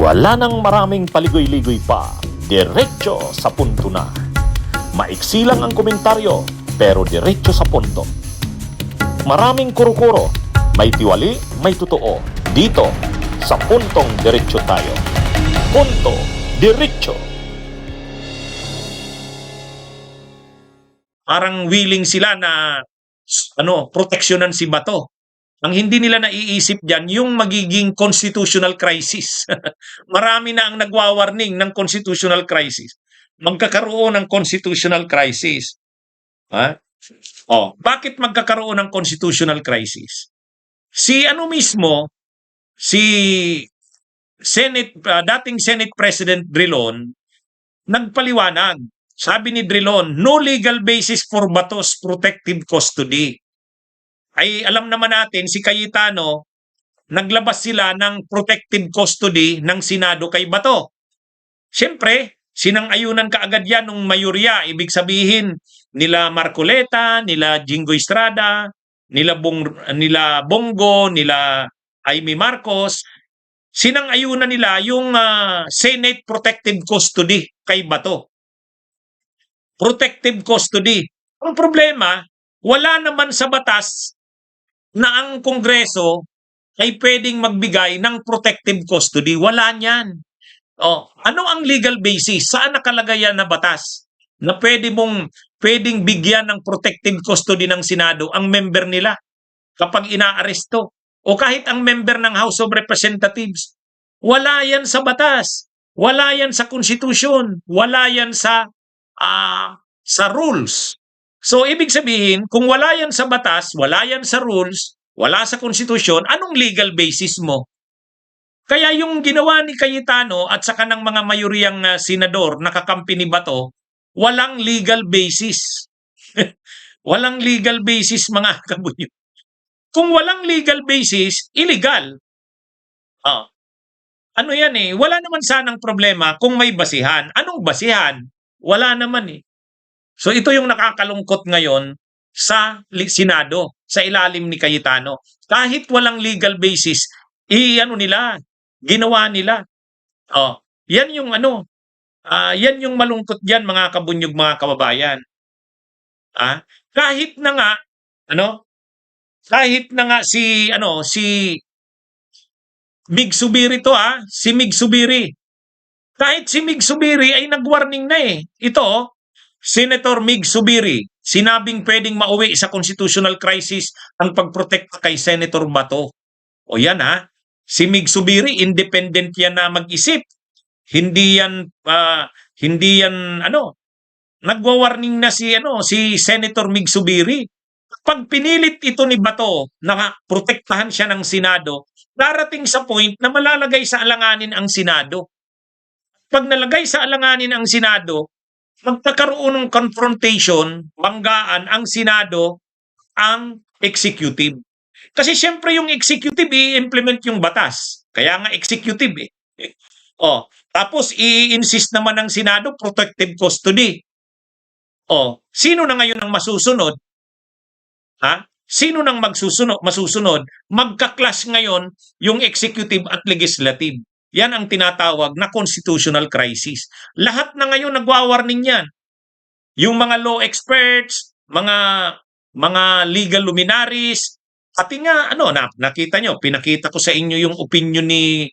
Wala nang maraming paligoy-ligoy pa, diretso sa punto na. Maiksi lang ang komentaryo, pero diretso sa punto. Maraming kuro-kuro, may tiwali, may totoo. Dito, sa puntong diretso tayo. Punto, diretso. Parang willing sila na proteksyonan si Bato. Ang hindi nila naiisip diyan yung magiging constitutional crisis. Marami na ang nagwa-warning ng constitutional crisis. Magkakaroon ng constitutional crisis. Ha? Bakit magkakaroon ng constitutional crisis? Si dating Senate President Drilon nagpaliwanag. Sabi ni Drilon, no legal basis for Bato's protective custody. Ay alam naman natin, si Cayetano, naglabas sila ng protective custody ng Senado kay Bato. Siyempre, sinang-ayunan kaagad yan ng mayorya. Ibig sabihin, nila Marcoleta, nila Jingo Estrada, nila Bongo, nila Jaime Marcos, sinang-ayunan nila yung Senate protective custody kay Bato. Protective custody. Ang problema, wala naman sa batas na ang Kongreso ay pwedeng magbigay ng protective custody. Wala niyan. Ano ang legal basis? Saan nakalagay yan na batas? Na pwedeng bigyan ng protective custody ng Senado ang member nila kapag inaaresto. O kahit ang member ng House of Representatives. Wala yan sa batas. Wala yan sa konstitusyon. Wala yan sa rules. So, ibig sabihin, kung wala yan sa batas, wala yan sa rules, wala sa konstitusyon, anong legal basis mo? Kaya yung ginawa ni Cayetano at saka ng mga mayoryang senador na kakampi ni Bato, walang legal basis. Walang legal basis, mga kabunyo. Kung walang legal basis, illegal. Ano yan eh? Wala naman sanang problema kung may basihan. Anong basihan? Wala naman eh. So ito yung nakakalungkot ngayon sa Senado, sa ilalim ni Cayetano. Kahit walang legal basis, ginawa nila. Yan yung yan yung malungkot diyan, mga kabunyog, mga kababayan. Kahit na nga si Mig Zubiri si Mig Zubiri. Kahit si Mig Zubiri ay nag-warning na eh. Ito, Senator Mig Zubiri, sinabing pwedeng mauwi sa constitutional crisis ang pagprotekta kay Senator Bato. O yan si Mig Zubiri, independent yan na mag-isip. Hindi yan nagwa-warning na si Senator Mig Zubiri. Pag pinilit ito ni Bato na protektahan siya ng Senado, darating sa point na malalagay sa alanganin ang Senado. Pag nalagay sa alanganin ang Senado, magkakaroon ng confrontation, banggaan ang Senado, ang executive. Kasi siyempre yung executive i-implement yung batas. Kaya nga executive eh. Tapos i-insist naman ng Senado protective custody. Sino na ngayon ang masusunod? Sino nang masusunod? Magka-clash ngayon yung executive at legislative. Yan ang tinatawag na constitutional crisis. Lahat na ngayon nagwa-warning yan. Yung mga law experts, mga legal luminaries, pati nga nakita nyo, pinakita ko sa inyo yung opinion ni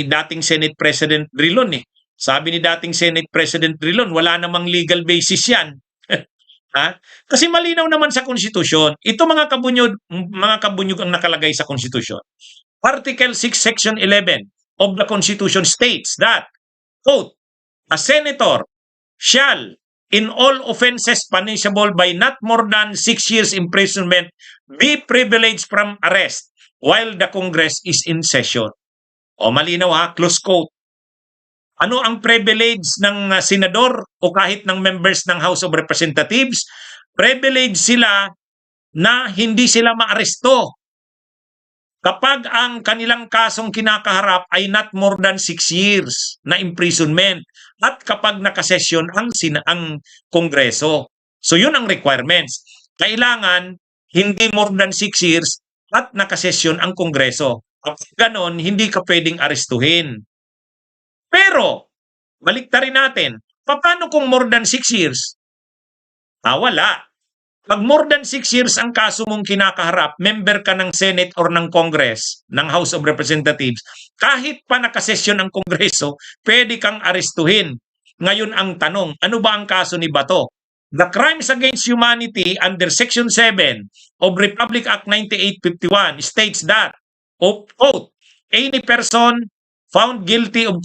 dating Senate President Drilon eh. Sabi ni dating Senate President Drilon, wala namang legal basis yan. Kasi malinaw naman sa konstitusyon. Ito mga kabunyog ang nakalagay sa konstitusyon. Article 6, Section 11 of the Constitution states that, quote, a senator shall, in all offenses punishable by not more than 6 years imprisonment, be privileged from arrest while the Congress is in session. Malinaw close quote. Ano ang privilege ng senador o kahit ng members ng House of Representatives? Privilege sila na hindi sila maaresto kapag ang kanilang kasong kinakaharap ay not more than 6 years na imprisonment at kapag nakasesyon ang Kongreso. So yun ang requirements. Kailangan hindi more than 6 years at nakasesyon ang Kongreso. Kapag ganon, hindi ka pwedeng arestuhin. Pero, baliktarin natin, paano kung more than 6 years? Wala. Pag more than 6 years ang kaso mong kinakaharap, member ka ng Senate or ng Congress, ng House of Representatives, kahit pa nakasesyon ang Kongreso, pwede kang arestuhin. Ngayon ang tanong, ano ba ang kaso ni Bato? The crimes against humanity under Section 7 of Republic Act 9851 states that, quote, any person found guilty of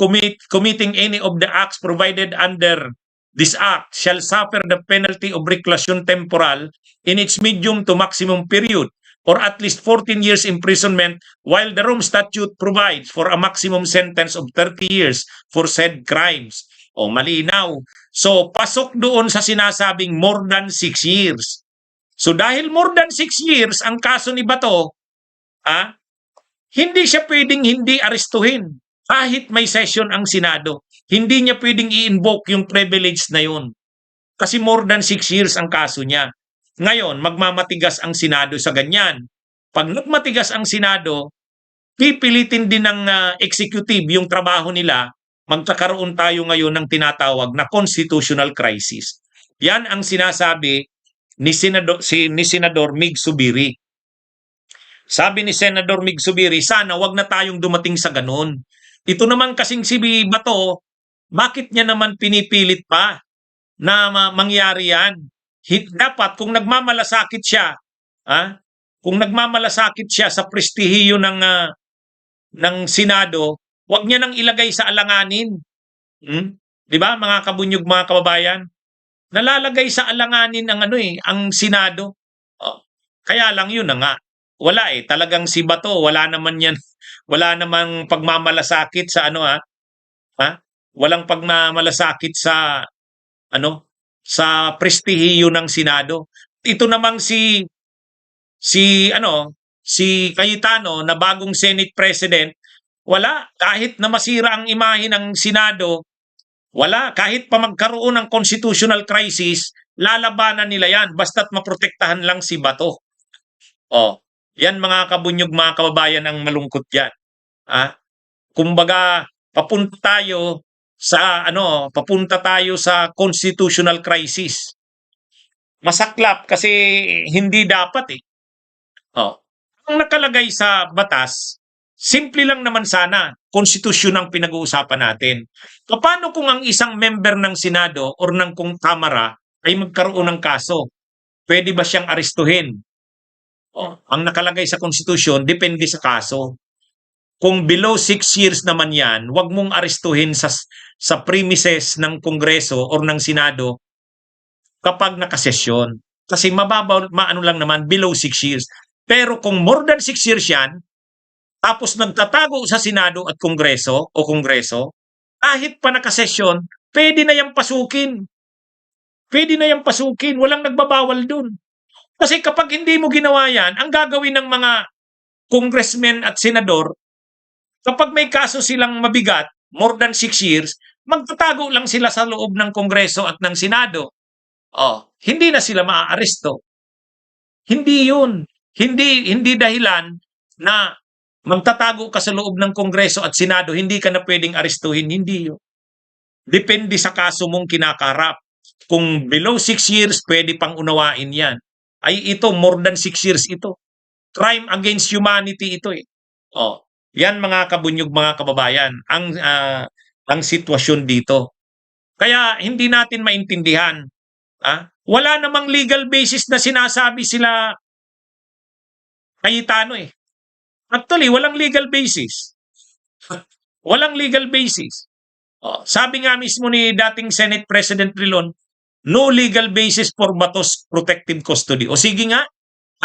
committing any of the acts provided under this act shall suffer the penalty of reclusion temporal in its medium to maximum period or at least 14 years imprisonment, while the Rome Statute provides for a maximum sentence of 30 years for said crimes. O malinaw. So pasok doon sa sinasabing more than 6 years. So dahil more than 6 years ang kaso ni Bato, hindi siya pwedeng hindi arestuhin. Kahit may session ang Senado, hindi niya pwedeng i-invoke yung privilege na yun. Kasi more than 6 years ang kaso niya. Ngayon, magmamatigas ang Senado sa ganyan. Pag nagmatigas ang Senado, pipilitin din ng executive yung trabaho nila, magkakaroon tayo ngayon ng tinatawag na constitutional crisis. Yan ang sinasabi ni Senador Mig Zubiri. Sabi ni Senador Mig Zubiri, sana wag na tayong dumating sa ganun. Ito naman kasing si Bato, bakit niya naman pinipilit pa na mangyari yan? Dapat kung nagmamalasakit siya, kung nagmamalasakit siya sa prestihiyo ng Senado, wag niya nang ilagay sa alanganin. Di ba mga kabunyog, mga kababayan? Nalalagay sa alanganin ang Senado. Kaya lang yun na nga. Wala talagang si Bato, wala naman yan. Wala namang pagmamalasakit sa Walang pagmamalasakit sa sa prestihiyo ng Senado. Ito namang si Cayetano na bagong Senate President, wala. Kahit na masira ang imahe ng Senado, wala. Kahit pa magkaroon ng constitutional crisis, lalabanan nila yan basta't maprotektahan lang si Bato. Yan mga kabunyog, mga kababayan, ang malungkot yan. Kumbaga, papunta tayo sa constitutional crisis. Masaklap kasi hindi dapat Ang nakalagay sa batas, simple lang naman sana, konstitusyon ang pinag-uusapan natin. Paano kung ang isang member ng Senado or ng Kamara ay magkaroon ng kaso? Pwede ba siyang arestuhin? Ang nakalagay sa konstitusyon, depende sa kaso. Kung below 6 years naman yan, wag mong arestuhin sa premises ng Kongreso or ng Senado kapag nakasesyon. Kasi mababaw, lang naman, below 6 years. Pero kung more than 6 years yan, tapos nagtatago sa Senado at Kongreso, kahit pa nakasesyon, pwede na yung pasukin. Pwede na yung pasukin. Walang nagbabawal dun. Kasi kapag hindi mo ginawa yan, ang gagawin ng mga congressmen at senador, kapag may kaso silang mabigat, more than 6 years, magtatago lang sila sa loob ng Kongreso at ng Senado. Hindi na sila maaaresto. Hindi yun. Hindi dahilan na magtatago ka sa loob ng Kongreso at Senado, hindi ka na pwedeng arestuhin. Hindi yun. Depende sa kaso mong kinakaharap. Kung below 6 years, pwede pang unawain yan. Ay ito, more than 6 years ito. Crime against humanity ito . Yan mga kabunyog, mga kababayan, ang sitwasyon dito. Kaya hindi natin maintindihan. Wala namang legal basis na sinasabi sila Cayetano . Actually, walang legal basis. Walang legal basis. Sabi nga mismo ni dating Senate President Rilon, no legal basis for Bato's protective custody. O sige nga,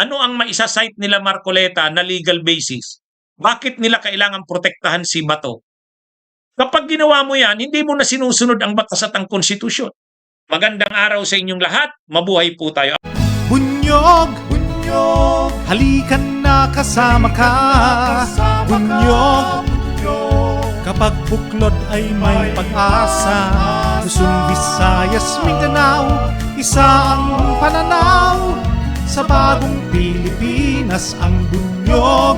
ano ang maisa-cite nila Marcoleta na legal basis? Bakit nila kailangan protektahan si Bato? Kapag ginawa mo yan, hindi mo na sinusunod ang batas at ang konstitusyon. Magandang araw sa inyong lahat. Mabuhay po tayo. Bunyog, bunyog, halikan na kasama ka. Bunyog, kapag buklod ay may pag-asa. Luzon, Visayas, Mindanao, isa ang pananaw. Sa bagong Pilipinas ang bunyog,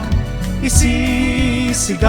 isisigaw.